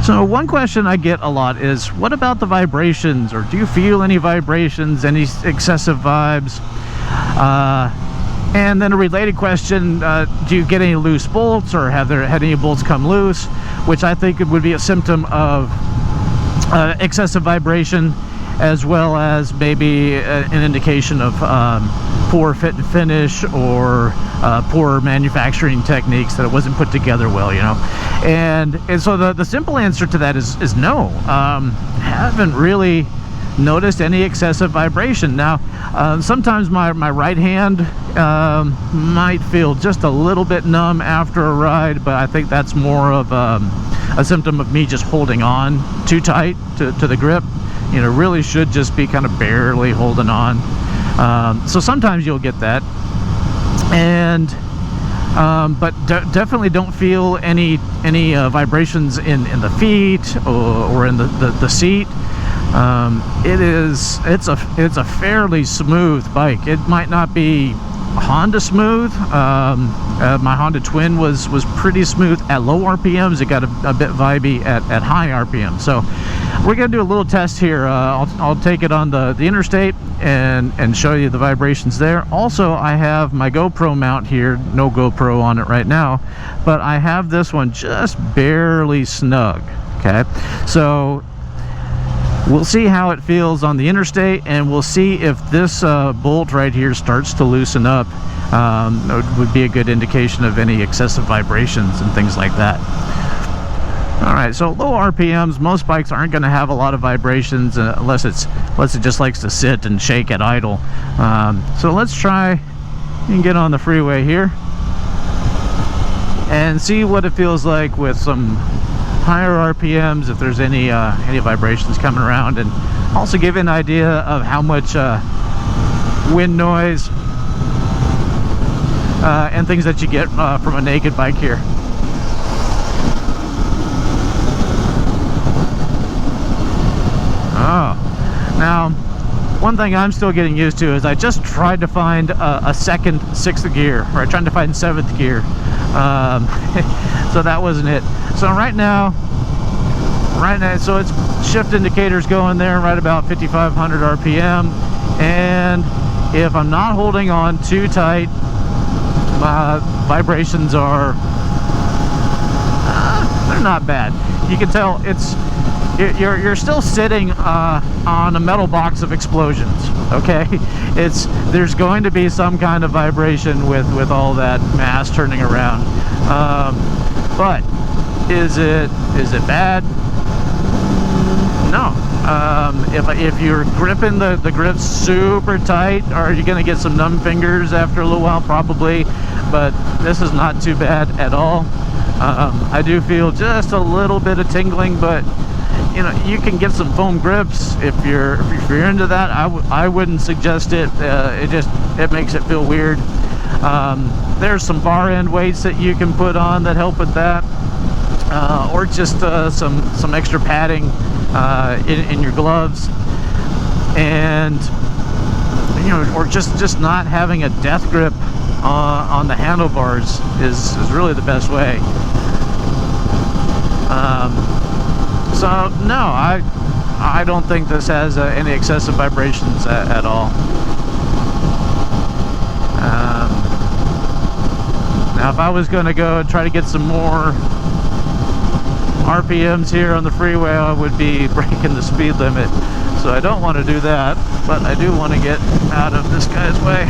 So one question I get a lot is, what about the vibrations, or do you feel any vibrations, any excessive vibes? And then a related question, do you get any loose bolts, or have there had any bolts come loose, which I think would be a symptom of excessive vibration, as well as maybe an indication of poor fit and finish, or poor manufacturing techniques, that it wasn't put together well, you know. And so the simple answer to that is no. Haven't really noticed any excessive vibration. Now sometimes my right hand might feel just a little bit numb after a ride, but I think that's more of a symptom of me just holding on too tight to the grip. You know, really should just be kind of barely holding on. So sometimes you'll get that, and but definitely don't feel any vibrations in the feet or in the seat. It's a fairly smooth bike. It might not be Honda smooth. My Honda Twin was pretty smooth at low RPMs. It got a bit vibey at high RPM. So we're gonna do a little test here. I'll take it on the interstate and show you the vibrations there. Also, I have my GoPro mount here. No GoPro on it right now, but I have this one just barely snug. Okay, so we'll see how it feels on the interstate, and we'll see if this bolt right here starts to loosen up. It would be a good indication of any excessive vibrations and things like that. Alright, so low RPMs, most bikes aren't going to have a lot of vibrations unless it just likes to sit and shake at idle. So let's try and get on the freeway here and see what it feels like with some higher RPMs, if there's any vibrations coming around, and also give you an idea of how much wind noise and things that you get from a naked bike here. Oh, now one thing I'm still getting used to is I just tried to find a second sixth gear, or I tried to find seventh gear. So that wasn't it. So right now, so it's shift indicators going there right about 5,500 RPM, and if I'm not holding on too tight, my vibrations are they're not bad. You can tell you're still sitting on a metal box of explosions. Okay, there's going to be some kind of vibration with all that mass turning around, but is it bad? No. If you're gripping the grip super tight, are you going to get some numb fingers after a little while? Probably, but this is not too bad at all. I do feel just a little bit of tingling, but you know, you can get some foam grips if you're into that. I wouldn't suggest it. It makes it feel weird. There's some bar end weights that you can put on that help with that, or just some extra padding in your gloves, and you know, or just not having a death grip on the handlebars is really the best way. So no, I don't think this has any excessive vibrations at all. Now if I was going to go and try to get some more RPMs here on the freeway, I would be breaking the speed limit, so I don't want to do that, but I do want to get out of this guy's way.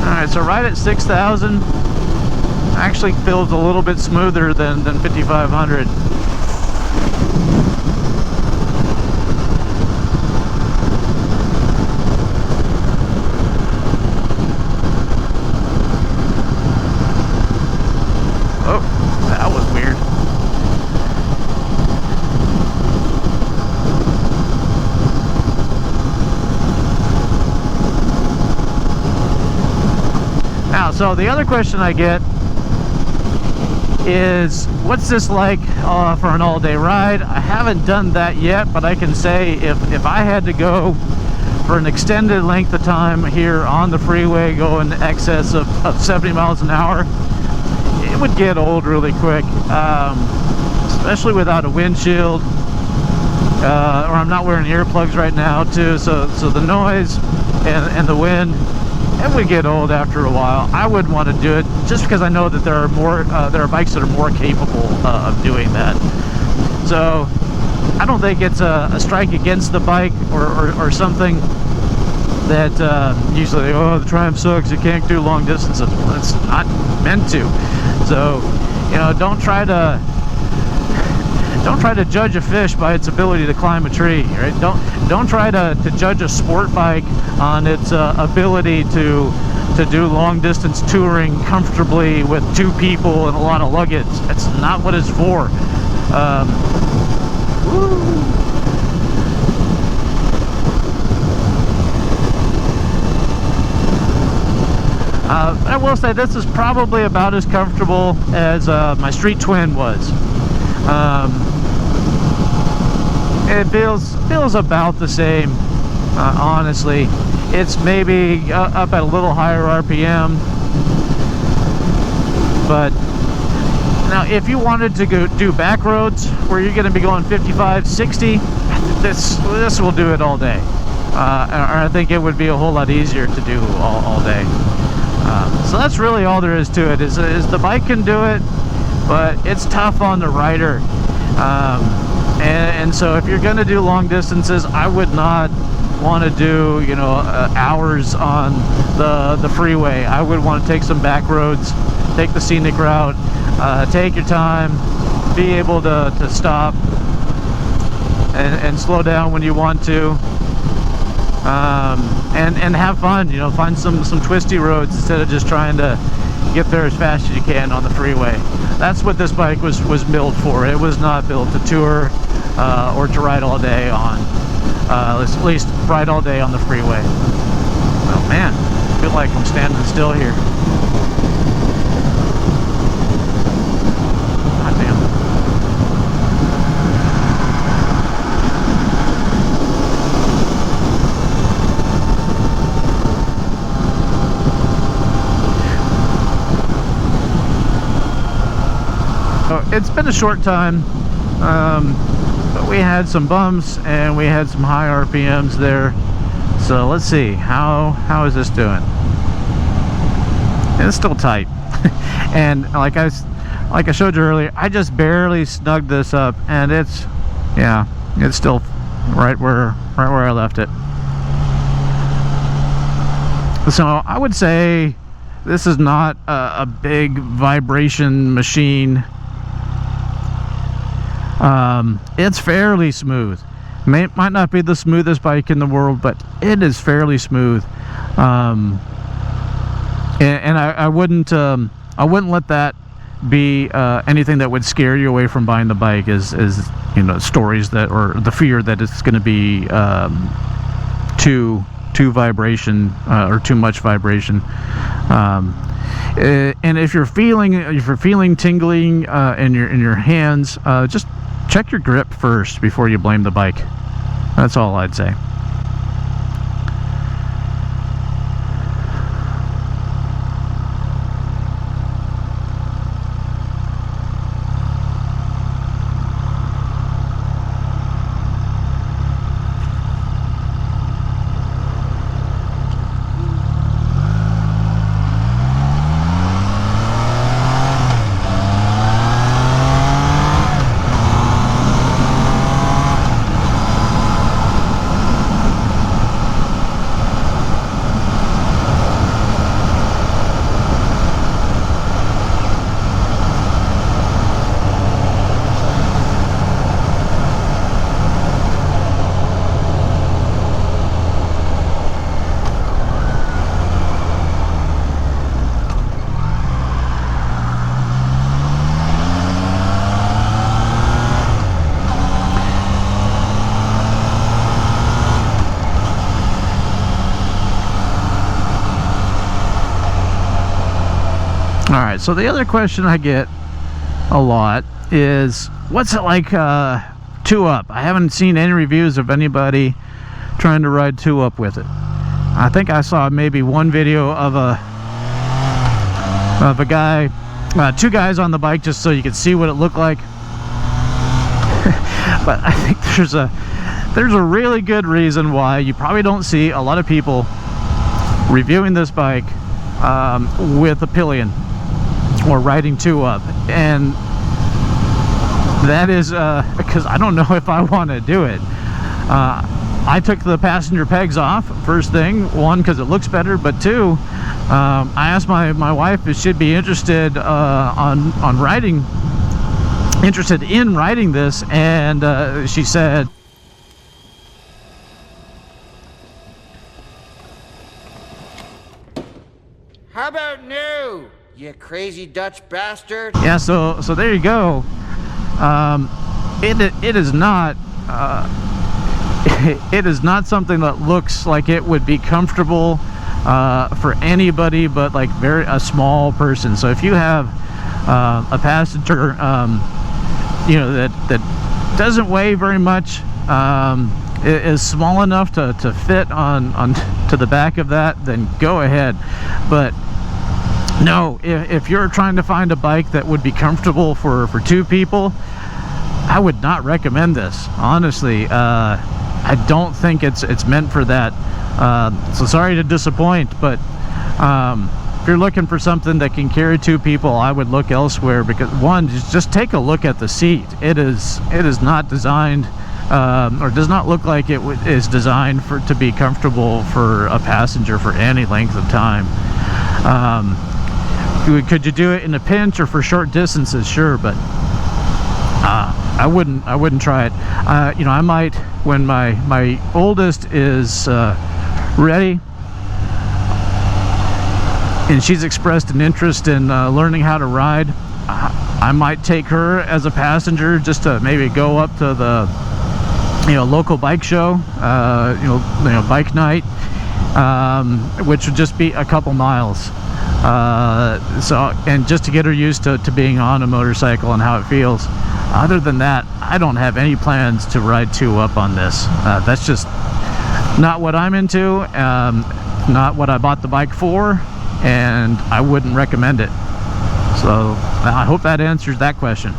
Alright, so right at 6,000 actually feels a little bit smoother than 5,500. Oh, that was weird. Now, so the other question I get is what's this like for an all-day ride. I haven't done that yet, but I can say if I had to go for an extended length of time here on the freeway, go in excess of 70 miles an hour, it would get old really quick, especially without a windshield, or I'm not wearing earplugs right now too, so the noise and the wind, it would get old after a while. I wouldn't want to do it just because I know that there are bikes that are more capable of doing that. So I don't think it's a strike against the bike or something that usually, oh, the Triumph sucks, you can't do long distances. Well, it's not meant to. So, you know, don't try to judge a fish by its ability to climb a tree, right? Don't try to judge a sport bike on its ability to do long distance touring comfortably with 2 people and a lot of luggage. That's not what it's for. I will say this is probably about as comfortable as my Street Twin was. It feels about the same, honestly. It's maybe up at a little higher RPM, but now if you wanted to go do back roads where you're going to be going 55, 60, this will do it all day. I think it would be a whole lot easier to do all day. So that's really all there is to it. Is the bike can do it, but it's tough on the rider. And so if you're going to do long distances, I would not want to do, you know, hours on the freeway. I would want to take some back roads, take the scenic route, take your time, be able to stop and slow down when you want to, and have fun, you know, find some twisty roads instead of just trying to get there as fast as you can on the freeway. That's what this bike was built for. It was not built to tour or to ride all day on, at least ride all day on the freeway. Oh man, I feel like I'm standing still here. God damn. So it's been a short time, but we had some bumps and we had some high RPMs there. So let's see, how is this doing? It's still tight. And like I showed you earlier, I just barely snugged this up, and it's still right where I left it. So I would say this is not a big vibration machine. It's fairly smooth. Might not be the smoothest bike in the world, but it is fairly smooth. And I wouldn't let that be anything that would scare you away from buying the bike. Is you know, stories that, or the fear that it's going to be too vibration or too much vibration. And if you're feeling tingling in your hands, just check your grip first before you blame the bike. That's all I'd say. Alright, so the other question I get a lot is, what's it like two up? I haven't seen any reviews of anybody trying to ride two up with it. I think I saw maybe one video of a guy, two guys on the bike, just so you could see what it looked like. But I think there's a really good reason why you probably don't see a lot of people reviewing this bike with a pillion or riding two up, and that is because I don't know if I want to do it. I took the passenger pegs off first thing, one because it looks better, but two, I asked my wife if she'd be interested in riding this, and she said, "How about no, you crazy Dutch bastard?" Yeah, so there you go. It is not it is not something that looks like it would be comfortable for anybody but like a small person. So if you have a passenger you know, that doesn't weigh very much, is small enough to fit on to the back of that, then go ahead. But no, if you're trying to find a bike that would be comfortable for two people, I would not recommend this, honestly. I don't think it's meant for that. So sorry to disappoint, but if you're looking for something that can carry two people, I would look elsewhere, because one, just take a look at the seat. It is not designed, or does not look like it is designed to be comfortable for a passenger for any length of time. Could you do it in a pinch or for short distances? Sure, but I wouldn't try it. You know, I might, when my oldest is ready and she's expressed an interest in learning how to ride, I might take her as a passenger, just to maybe go up to the local bike show, bike night, which would just be a couple miles. So, and just to get her used to being on a motorcycle and how it feels. Other than that, I don't have any plans to ride two up on this. That's just not what I'm into, not what I bought the bike for, and I wouldn't recommend it. So I hope that answers that question.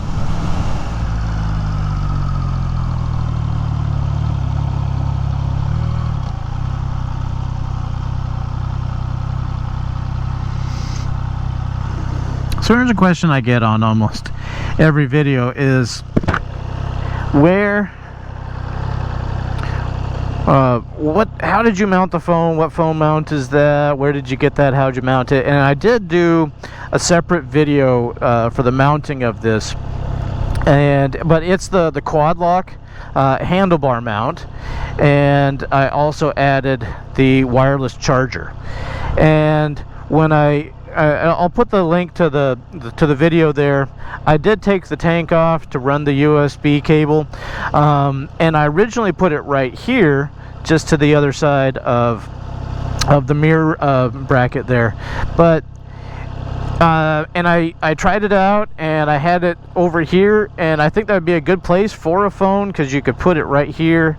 So here's a question I get on almost every video is, how did you mount the phone? What phone mount is that? Where did you get that? How'd you mount it? And I did do a separate video for the mounting of this, but it's the quad lock handlebar mount, and I also added the wireless charger. And when I'll put the link to the video there. I did take the tank off to run the USB cable, and I originally put it right here, just to the other side of the mirror bracket there. But and I tried it out, and I had it over here, and I think that would be a good place for a phone, because you could put it right here.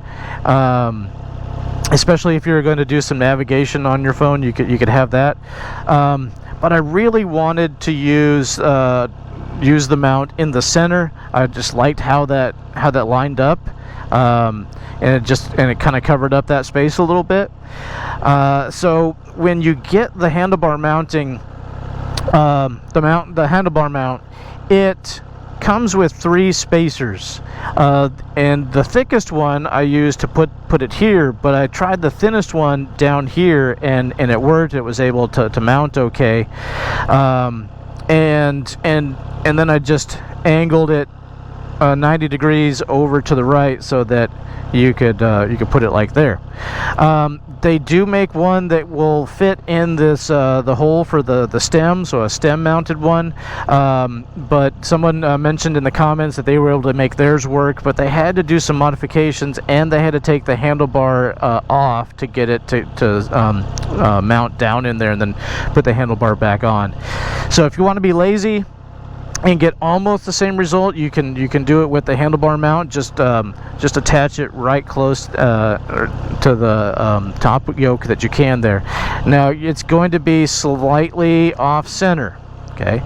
Especially if you're going to do some navigation on your phone, you could have that. But I really wanted to use the mount in the center. I just liked how that lined up, and it kind of covered up that space a little bit. So when you get the handlebar mounting, the handlebar mount, it comes with 3 spacers, and the thickest one I used to put it here, but I tried the thinnest one down here, and it worked. It was able to mount okay, and then I just angled it 90 degrees over to the right, so that you could put it like there. They do make one that will fit in this the hole for the stem, so a stem mounted one, but someone mentioned in the comments that they were able to make theirs work, but they had to do some modifications, and they had to take the handlebar off to get it to mount down in there, and then put the handlebar back on. So if you want to be lazy and get almost the same result. You can do it with the handlebar mount. Just attach it right close to the top yoke that you can there. Now it's going to be slightly off center. Okay,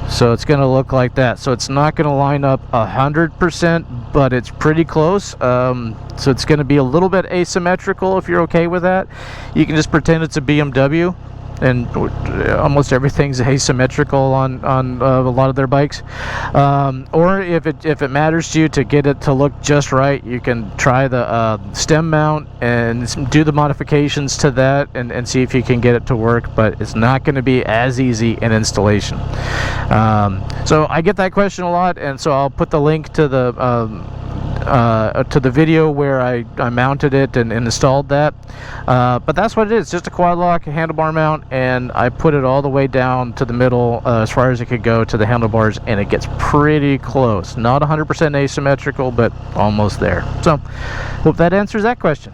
so it's going to look like that. So it's not going to line up 100%, but it's pretty close. So it's going to be a little bit asymmetrical. If you're okay with that, you can just pretend it's a BMW, and almost everything's asymmetrical on a lot of their bikes. Or if it matters to you to get it to look just right, you can try the stem mount and do the modifications to that and see if you can get it to work, but it's not going to be as easy in installation. So I get that question a lot, and so I'll put the link to the video where I mounted it and installed that. But that's what it is, just a quad lock handlebar mount, and I put it all the way down to the middle as far as it could go to the handlebars, and it gets pretty close. Not 100% asymmetrical, but almost there. So hope that answers that question.